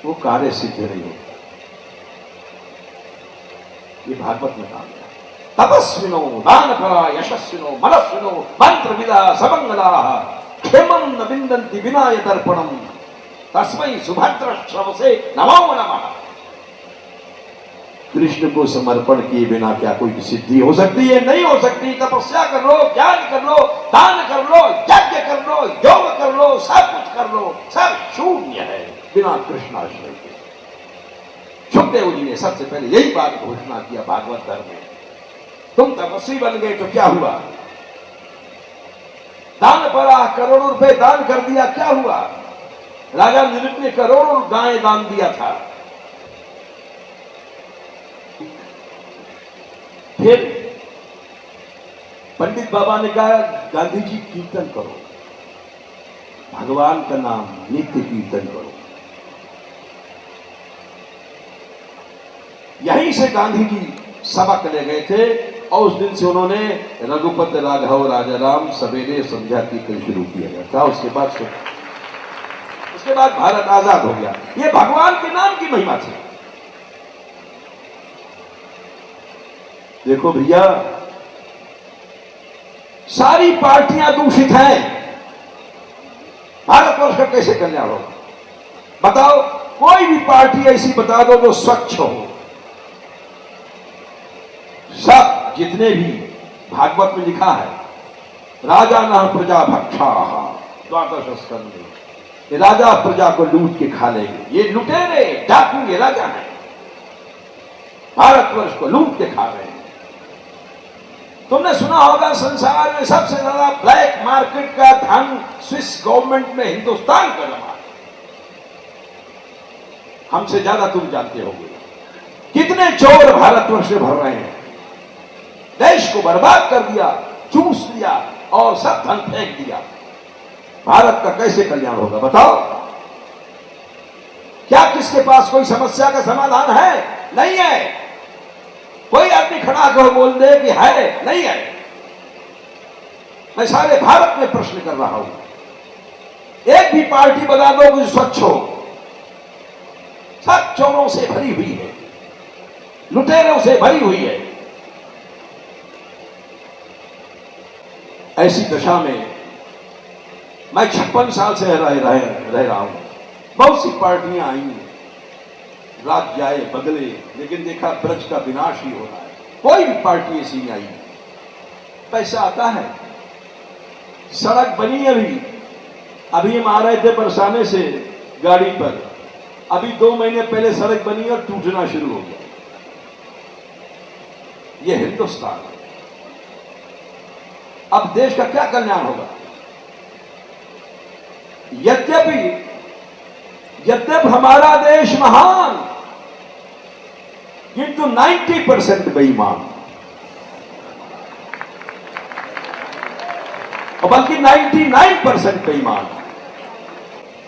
वो कार्य सिद्ध नहीं होता। ये भागवत में कहा गया, तपस्विनो दानपरा यशस्विनो मनस्विनो मंत्र विदा समंगला क्षेमं न विन्दन्ति विनाय दर्पणम तस्मै सुभद्र श्रवसे नमो नमः। कृष्ण को समर्पण किए बिना क्या कोई सिद्धि हो सकती है? नहीं हो सकती। तपस्या कर लो, ज्ञान कर लो, दान कर लो, यज्ञ कर लो, योग कर लो, सब कुछ कर लो, सब शून्य है बिना कृष्णाश्रय के। सुखदेव जी ने सबसे पहले यही बात घोषणा किया भागवत धर्म में। तुम तपस्वी बन गए तो क्या हुआ? दान पड़ा, करोड़ों रुपए दान कर दिया, क्या हुआ? राजा नृप ने करोड़ों गायें दान दिया था। फिर पंडित बाबा ने कहा, गांधी जी कीर्तन करो, भगवान का नाम नित्य कीर्तन करो। यहीं से गांधी जी सबक ले गए थे और उस दिन से उन्होंने रघुपति राघव राजा राम सवेरे संध्या कीर्तन शुरू किया गया था। उसके बाद भारत आजाद हो गया। ये भगवान के नाम की महिमा थी। देखो भैया, सारी पार्टियां दूषित हैं, भारतवर्ष का कैसे कल्याण होगा? बताओ, कोई भी पार्टी ऐसी बता दो जो स्वच्छ हो। सब जितने भी भागवत में लिखा है, राजा न प्रजा भक्षा, द्वादश स्कंद में, ये राजा प्रजा को लूट के खा लेंगे। ये लुटेरे डाकू ये राजा है, भारतवर्ष को लूट के खा रहे हैं। तुमने सुना होगा संसार में सबसे ज्यादा ब्लैक मार्केट का धन स्विस गवर्नमेंट में हिंदुस्तान का जमा। हमसे ज्यादा तुम जानते होगे कितने चोर भारतवर्ष से भर रहे हैं। देश को बर्बाद कर दिया, चूस लिया और सब धन फेंक दिया। भारत का कैसे कल्याण होगा बताओ? क्या किसके पास कोई समस्या का समाधान है? नहीं है। कोई आदमी खड़ा कर बोल दे कि है, नहीं है। मैं सारे भारत में प्रश्न कर रहा हूं। एक भी पार्टी बना दो कि स्वच्छ हो। सब चोरों से भरी हुई है, लुटेरों से भरी हुई है। ऐसी दशा में मैं 56 साल से रह रहा हूं। बहुत सी पार्टियां आई, राज्य आए बदले, लेकिन देखा ब्रज का विनाश ही हो रहा है। कोई भी पार्टी ऐसी नहीं आई। पैसा आता है, सड़क बनी अभी हम आ रहे थे बरसाने से गाड़ी पर, अभी 2 महीने पहले सड़क बनी और टूटना शुरू हो गया। यह हिंदुस्तान है। अब देश का क्या कल्याण होगा? यद्यपि हमारा देश महान, किंतु 90% बेईमान, और बल्कि 99% बेईमान।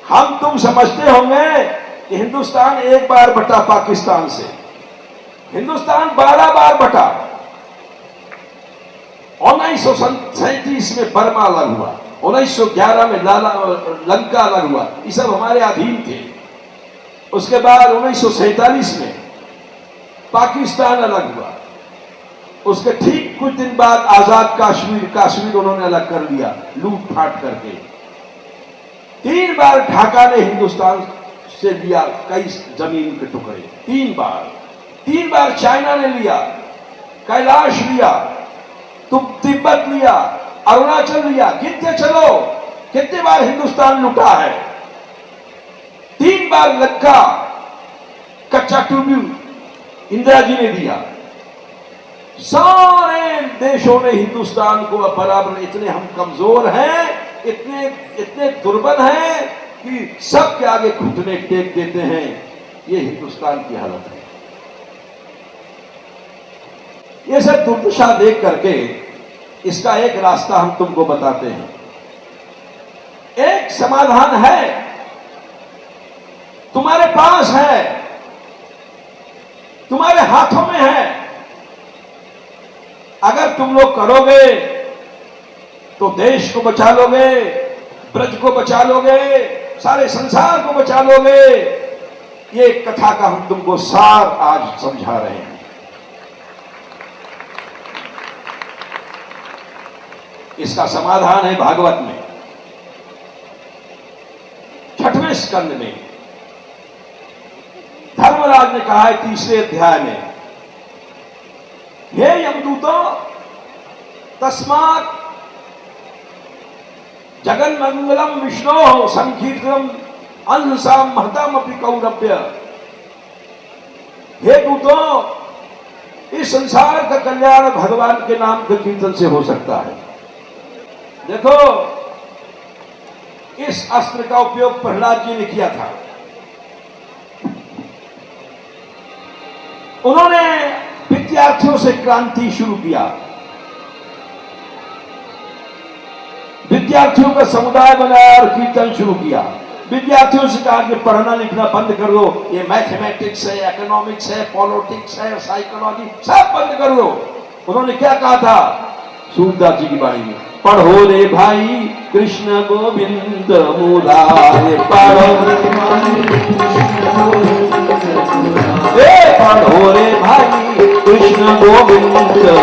हम तुम समझते होंगे कि हिंदुस्तान एक बार बटा पाकिस्तान से, हिंदुस्तान 12 बार बटा। 1937 में बर्मा अलग हुआ, 1911 में लंका अलग हुआ, ये सब हमारे अधीन थे। उसके बाद 1947 में पाकिस्तान अलग हुआ। उसके ठीक कुछ दिन बाद आजाद कश्मीर उन्होंने अलग कर लिया, लूट फाट करके। 3 बार ढाका ने हिंदुस्तान से लिया कई जमीन के टुकड़े, 3 बार चाइना ने लिया, कैलाश लिया, तिब्बत लिया, अरुणाचल लिया। गिनते चलो कितने बार हिंदुस्तान लुटा है। 3 बार लंका, कच्चा टूबू इंदिरा जी ने दिया। सारे देशों ने हिंदुस्तान को बराबर। इतने हम कमजोर हैं, इतने दुर्बल हैं कि सबके आगे घुटने टेक देते हैं। ये हिंदुस्तान की हालत है। ये सब दुर्दशा देख करके इसका एक रास्ता हम तुमको बताते हैं। एक समाधान है, तुम्हारे पास है, तुम्हारे हाथों में है। अगर तुम लोग करोगे तो देश को बचा लोगे, ब्रज को बचा लोगे, सारे संसार को बचा लोगे। ये कथा का हम तुमको सार आज समझा रहे हैं। इसका समाधान है भागवत में 6वें स्कंद में। धर्मराज ने कहा है 3रे अध्याय में, हे यमदूतों, तस्मात् जगन मंगलम विष्णो संकीर्तनम अंसाम महतम अपि कौरव्य। हे दूतों, इस संसार का कल्याण भगवान के नाम के कीर्तन से हो सकता है। देखो, इस अस्त्र का उपयोग प्रहलाद जी ने किया था। उन्होंने विद्यार्थियों से क्रांति शुरू किया, विद्यार्थियों का समुदाय बनाया और कीर्तन शुरू किया। विद्यार्थियों से कहा कि पढ़ना लिखना बंद कर दो, ये मैथमेटिक्स है, इकोनॉमिक्स है, पॉलिटिक्स है, साइकोलॉजी सब बंद कर दो। उन्होंने क्या कहा था सूरदास जी की वाणी में, पढ़ो रे भाई कृष्ण गोविंद मुरारे, पढ़ो रे भाई पढ़ो रे भाई कृष्ण गोविंद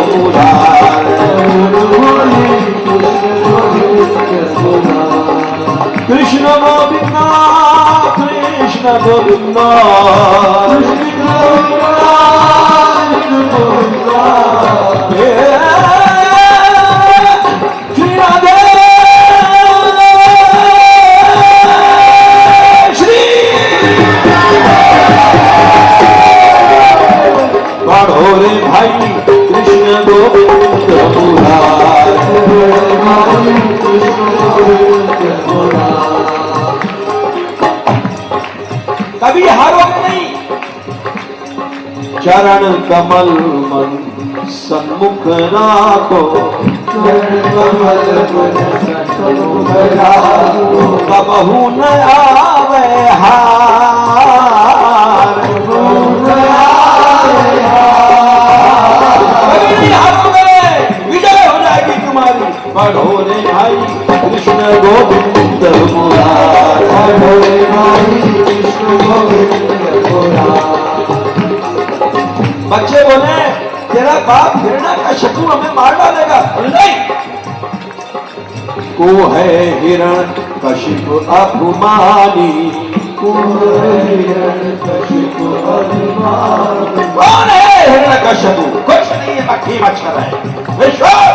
मुरारे, कृष्ण गोविंद कृष्ण गोविंद श्री राधे श्री पढ़ो रे भाई कृष्ण गोविंद कभी हारोगे नहीं। चरण कमल मन सन्मुख राखो, कबहू न आवे हार, कभी नहीं हारोगे, विजय हो जाएगी तुम्हारी। पढ़ो रे भाई कृष्ण गोविंद मुरारे, पढ़ो रे भाई कृष्ण गोविंद मुरारे। बच्चे बोले तेरा बाप हिरण्यकशिपु हमें मार डालेगा। नहीं, को है हिरण्यकशिपु अभिमानी, कौन है हिरण्यकशिपु? कुछ नहीं है, मक्खी मच्छर है। विश्वास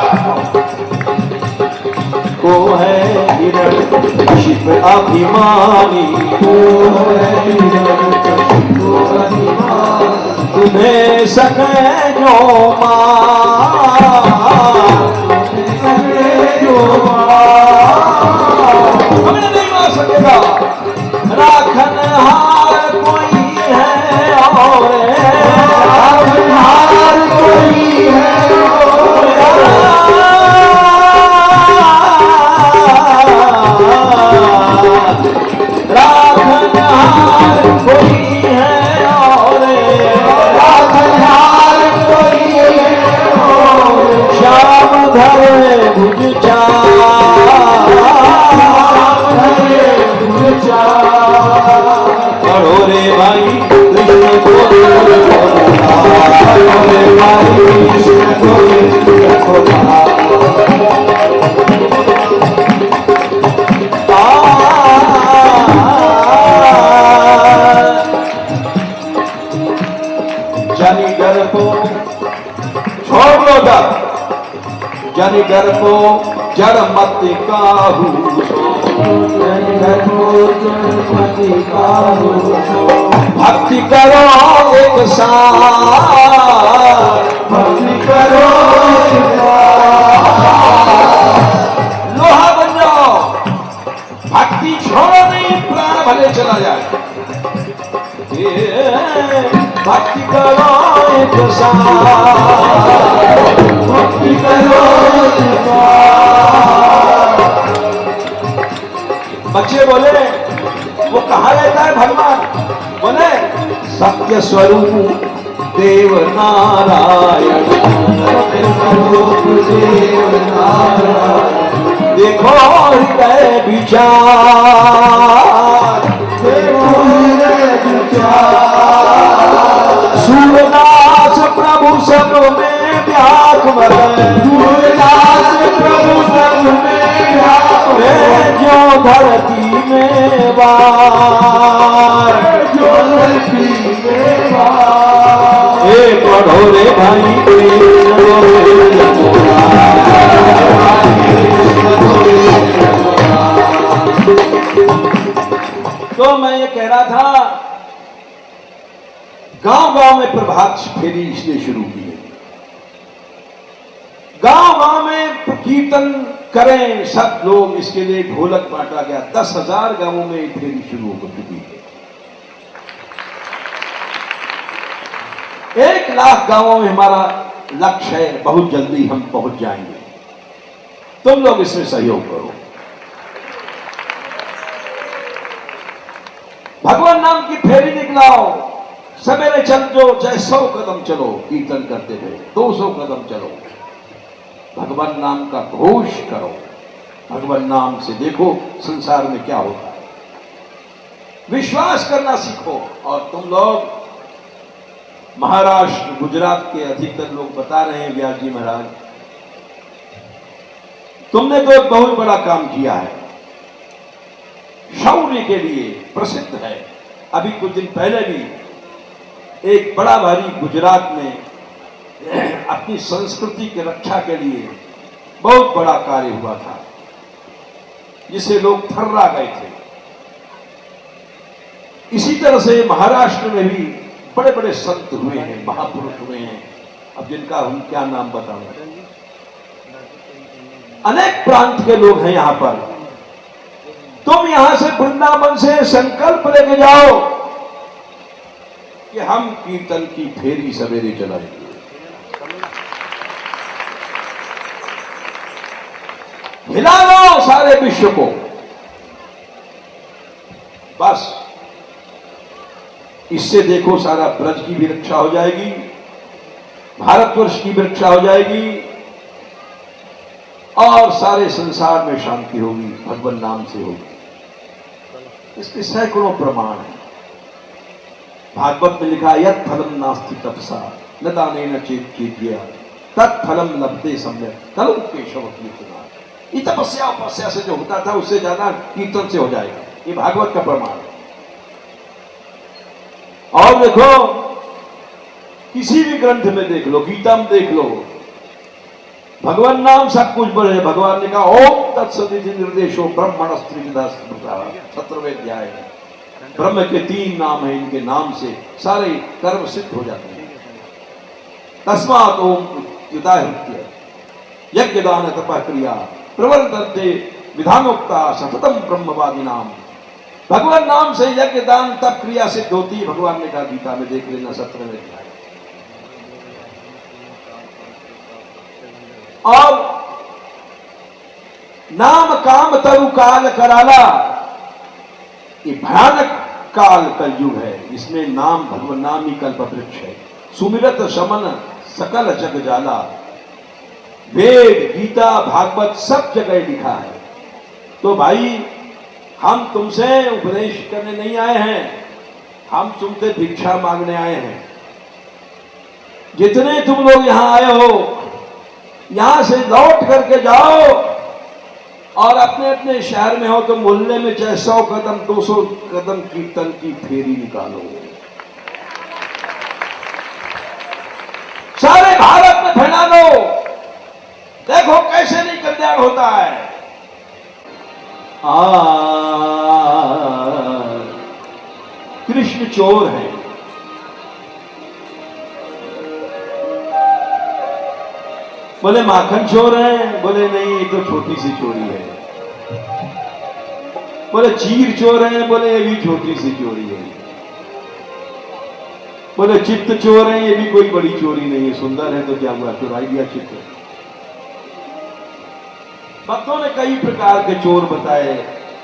को है हिरण्यकशिपु अभिमानी, तुम्हें सके जो हमें नहीं मार सकेगा। राखन हार कोई है और राखन हार कोई है और, राखन हार कोई है और, श्याम धरे भुज पढ़ो रे भाई कृष्ण गोविंद, पढ़ो रे भाई कृष्ण गोविंद। जानी डर को छोड़ लो डर, जानी डर को जड़ मत काहू, भक्ति करो एक साथ, भक्ति करो लोहा बन जाओ, भक्ति छोड़ो नहीं, प्राण भले चला जाए। भक्ति करो एक साथ, भक्ति करो एक साथ। बच्चे बोले वो कहाँ रहता है भगवान? बोले सत्य स्वरूप देव नारायण, सत्य स्वरूप देव नारायण। देखो हृदय विचार, देखो हृदय सूरदास प्रभु सब में व्याकुल, सूरदास प्रभु सब में व्याकुल, जो धरती में वार, जो धरती में वार। हे पढ़ो रे भाई तो मैं ये कह रहा था, गांव-गांव में प्रभात फेरी इसलिए शुरू की है। गांव-गांव में कीर्तन करें सब लोग, इसके लिए ढोलक बांटा गया। 10,000 गांवों में ये फेरी शुरू हो चुकी है। 1 लाख गांवों में हमारा लक्ष्य है, बहुत जल्दी हम पहुंच जाएंगे। तुम लोग इसमें सहयोग करो। भगवान नाम की फेरी निकलाओ। सवेरे चल जो, चाहे 100 कदम चलो कीर्तन करते हुए, 200 कदम चलो, भगवान नाम का घोष करो। भगवान नाम से देखो संसार में क्या होता है। विश्वास करना सीखो। और तुम लोग महाराष्ट्र, गुजरात के अधिकतर लोग बता रहे हैं, व्यास जी महाराज, तुमने तो एक बहुत बड़ा काम किया है, शौर्य के लिए प्रसिद्ध है। अभी कुछ दिन पहले भी एक बड़ा भारी गुजरात में अपनी संस्कृति की रक्षा के लिए बहुत बड़ा कार्य हुआ था, जिसे लोग थर्रा गए थे। इसी तरह से महाराष्ट्र में भी बड़े बड़े संत हुए हैं, महापुरुष हुए हैं, अब जिनका हम क्या नाम बताऊं। अनेक प्रांत के लोग हैं यहां पर। तुम यहां से वृंदावन से संकल्प लेके जाओ कि हम कीर्तन की फेरी सवेरे चलाएंगे। हिला लो सारे विश्व को। बस इससे देखो सारा ब्रज की भी रक्षा हो जाएगी, भारतवर्ष की भी रक्षा हो जाएगी, और सारे संसार में शांति होगी, भगवान नाम से होगी। इसके सैकड़ों प्रमाण हैं। भागवत में लिखा, यत् फलम नास्ति तपसा न दानेन चेत् कीर्त्या तत्फलम लभते सम्यक् कलौ केशव कीर्तना। ये तपस्या उपस्या से जो होता था उससे ज्यादा कीर्तन से हो जाएगा। ये भागवत का प्रमाण है। और देखो किसी भी ग्रंथ में देख लो, गीता में देख लो, भगवान नाम सब कुछ बड़े। भगवान ने कहा ओम तत्सदिति निर्देशो ब्रह्मणस्त्रिविधा स्मृता, 17वें अध्याय में ब्रह्म के 3 नाम है, इनके नाम से सारे कर्म सिद्ध हो जाते हैं। तस्मात् ओम युताहृत्य यज्ञ दान तपः क्रिया प्रवर्तन्ते विधानोक्ता सततम ब्रह्मवादी नाम। भगवान नाम से यज्ञ दान तप क्रिया सिद्ध होती है। भगवान ने कहा गीता में, देख लेना 17वें अध्याय। और नाम काम तरु काल कराला, ये भयानक काल कलयुग है। इसमें नाम, भगवान नाम ही कल्प वृक्ष है। सुमिरत शमन सकल जग जाला। वेद, गीता, भागवत सब जगह लिखा है। तो भाई हम तुमसे उपदेश करने नहीं आए हैं, हम तुमसे भिक्षा मांगने आए हैं। जितने तुम लोग यहां आए हो, यहां से लौट करके जाओ और अपने अपने शहर में हो तो मोहल्ले में चाहे 100 कदम 200 कदम कीर्तन की फेरी निकालो। सारे भारत में फैला दो। देखो कैसे नहीं कल्याण होता है। कृष्ण चोर है। बोले माखन चोर है? बोले नहीं, ये तो छोटी सी चोरी है। बोले चीर चोर है? बोले ये भी छोटी सी चोरी है। बोले चित्त चोर है? ये भी कोई बड़ी चोरी नहीं है, सुंदर है तो क्या हुआ, चुराई दिया चित्त। भक्तों ने कई प्रकार के चोर बताए।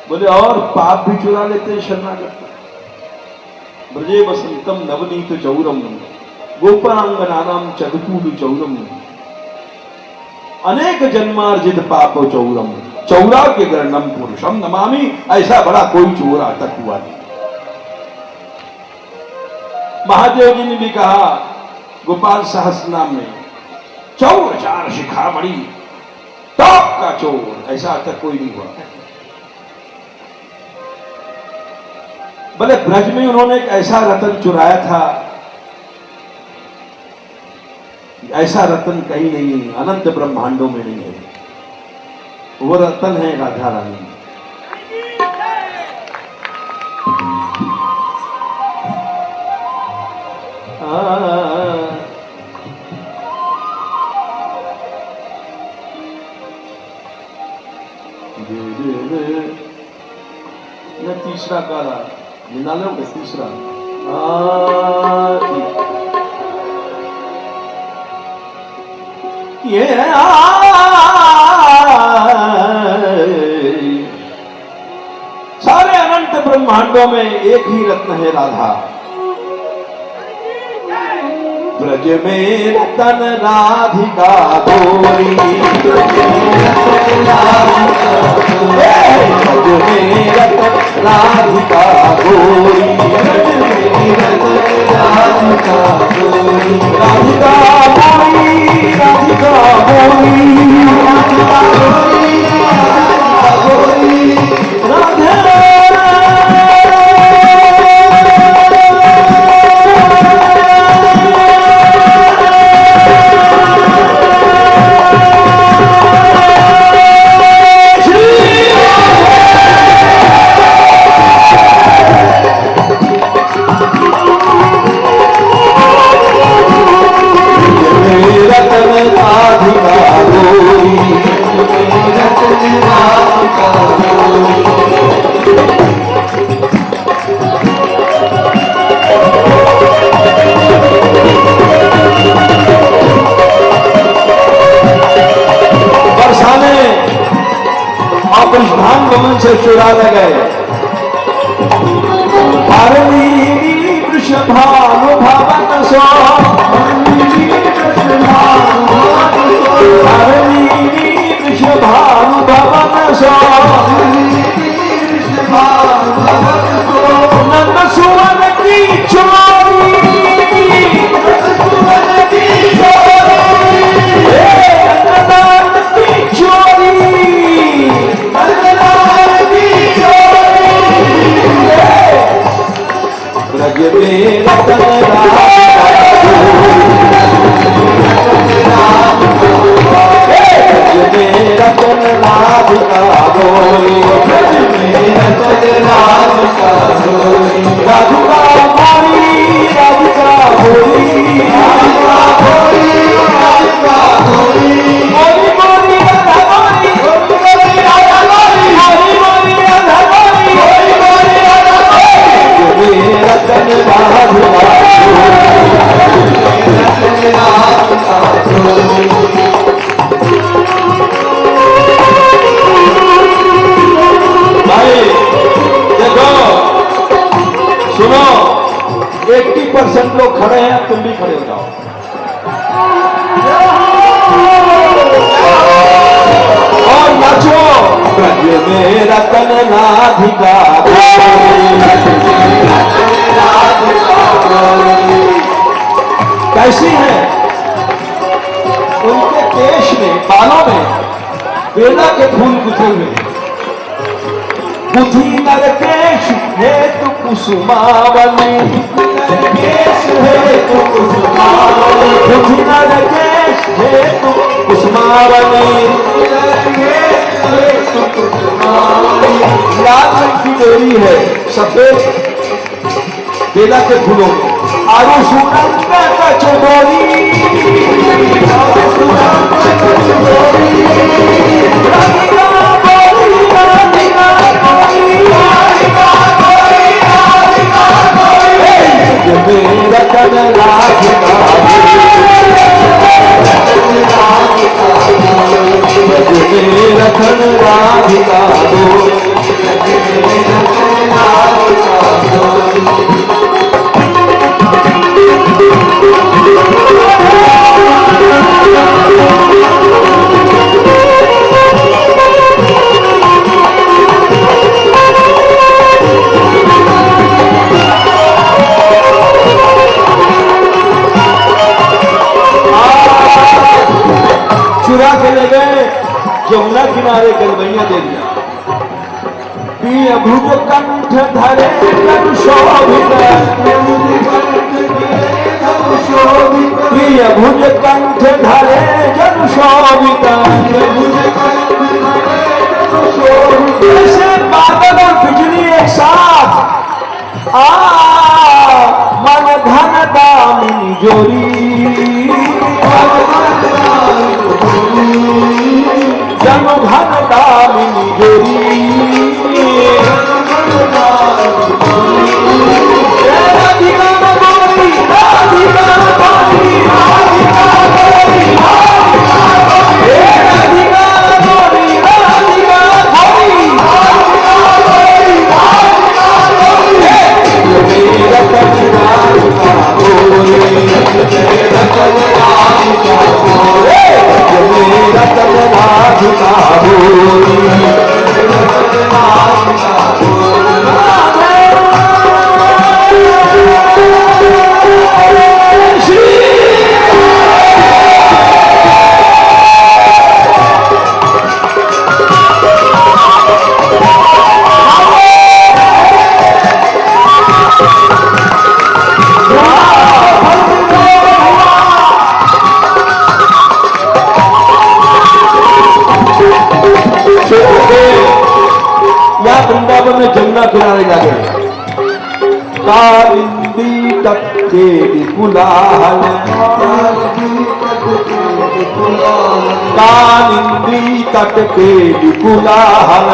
बोले और पाप भी चुरा लेते हैं शरणागत। ब्रजे बसंतम नवनीत चौरम गोपांगनानाम चदकूल चौरम अनेक जन्मार्जित पाप चौरम चौरा के गर्णम पुरुषम नमामि। ऐसा बड़ा कोई चोर आज तक हुआ नहीं। महादेव जी ने भी कहा गोपाल सहस्त्र नाम में, चौर चार शिखामणि टॉप का चोर, ऐसा आज तक कोई नहीं हुआ। भले ब्रज में उन्होंने एक ऐसा रतन चुराया था, ऐसा रतन कहीं नहीं है, अनंत ब्रह्मांडों में नहीं है। वो रतन है राधा रानी। मैं तीसरा काला निना लोगे, तीसरा ये सारे अनंत ब्रह्मांडों में एक ही रत्न है राधा। ब्रज में रतन राधिका गोरी, ब्रज में रतन राधिका गोरी, राधिका गोरी, राधिका गोरी, राधिका गोरी, राधे धाम गमन से चुरा ले गए। वृषभानुभावन सो, वृषभानुभावन सो, नंद सुवन की चोरी, ब्रज में रतन राधिका गोरी, ब्रज में रतन राधिका गोरी, राधिका गोरी, राधिका गोरी, राधिका गोरी, राधिका गोरी, गोरी गोरी राधा गोरी, गोरी गोरी राधा गोरी, गोरी गोरी राधा गोरी, गोरी गोरी राधा गोरी, रतन राधिका भाई देखो सुनो, 80% लोग खड़े हैं, तुम भी खड़े हो जाओ। और नाचो, ब्रज में रतन राधिका कैसी है? उनके केश में, बालों में बेला के फूल गुथे हुए। बुद्धि नरकेश हेतु कुसुमावनी, नरकेश हेतु कुसुमावनी, बुद्धि नरकेश हेतु कुसुमावनी, लाल रंग की डोरी है, सफेद बेला के फूलों में। आरु सुरंग का चोरी, आरु सुरंग का चोरी, राधिका गोरी, राधिका गोरी, राधिका गोरी, राधिका गोरी, रतन राधिका गोरी, रतन राधिका गोरी। गलबैया दे दिया। प्रिय भुज कंठ धरे जन शोभित, प्रिय भुज कंठ धरे जन शोभित, जैसे बादल और बिजली एक साथ मन धन दामिनी जोरी, जन धन दामिनी जोरी, राधिका गोरी, राधिका गोरी, राधिका गोरी, राधिका गोरी, राधिका गोरी, मेरा कन्या गोरी, मेरा कन्या गोरी, मेरा कन्या गोरी। वृंदावन में जमुना किनारे जा गए, कालिंदी तट के विपुलाहल, कालिंदी तट के विपुलाहल,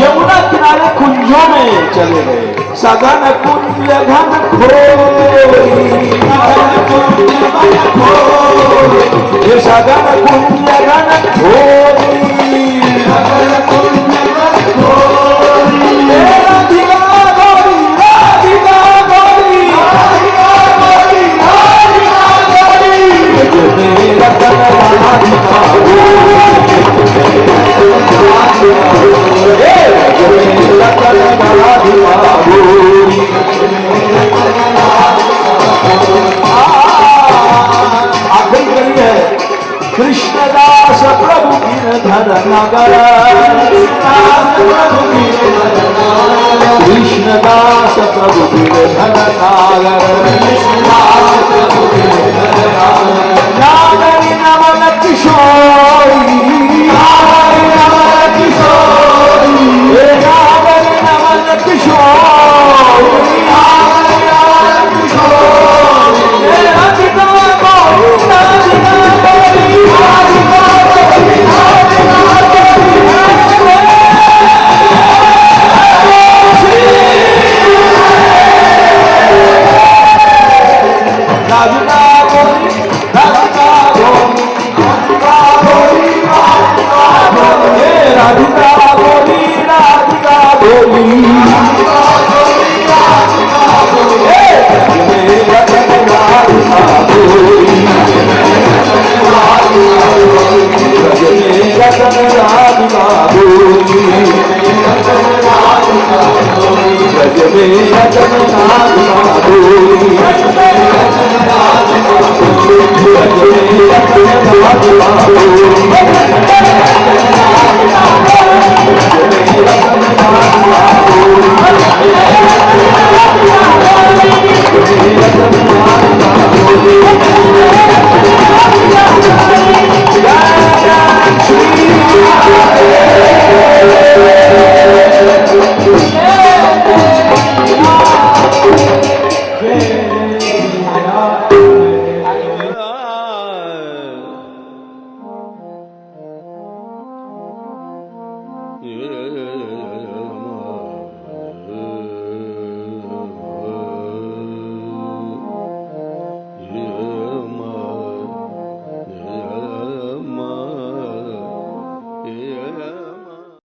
यमुना किनारे कुंजों में चले गए। सघन कुंज घन खोरी, ये सघन कुंज घन खोरी, राधिका गोरी, राधिका गोरी, राधिका गोरी, राधिका गोरी, मेरा कन्या राधिका गोरी, मेरा कन्या राधिका गोरी। आखिरी कड़ी है कृष्णदास प्रभु गिरधर नगर, कृष्णदास प्रभु गिरधर नगर, नागरी नमन किशोरी, नागरी नमन किशोरी, नागरी नमन किशोरी, नागरी नमन किशोरी, राधिका गोरी, राधिका गोरी, राधिका गोरी, राधिका गोरी, राधिका गोरी, राधिका गोरी, राधिका गोरी, राधिका गोरी, मेरा कन्या राधिका गोरी, मेरा कन्या राधिका गोरी, मेरा कन्या राधिका गोरी, मेरा कन्या राधिका गोरी।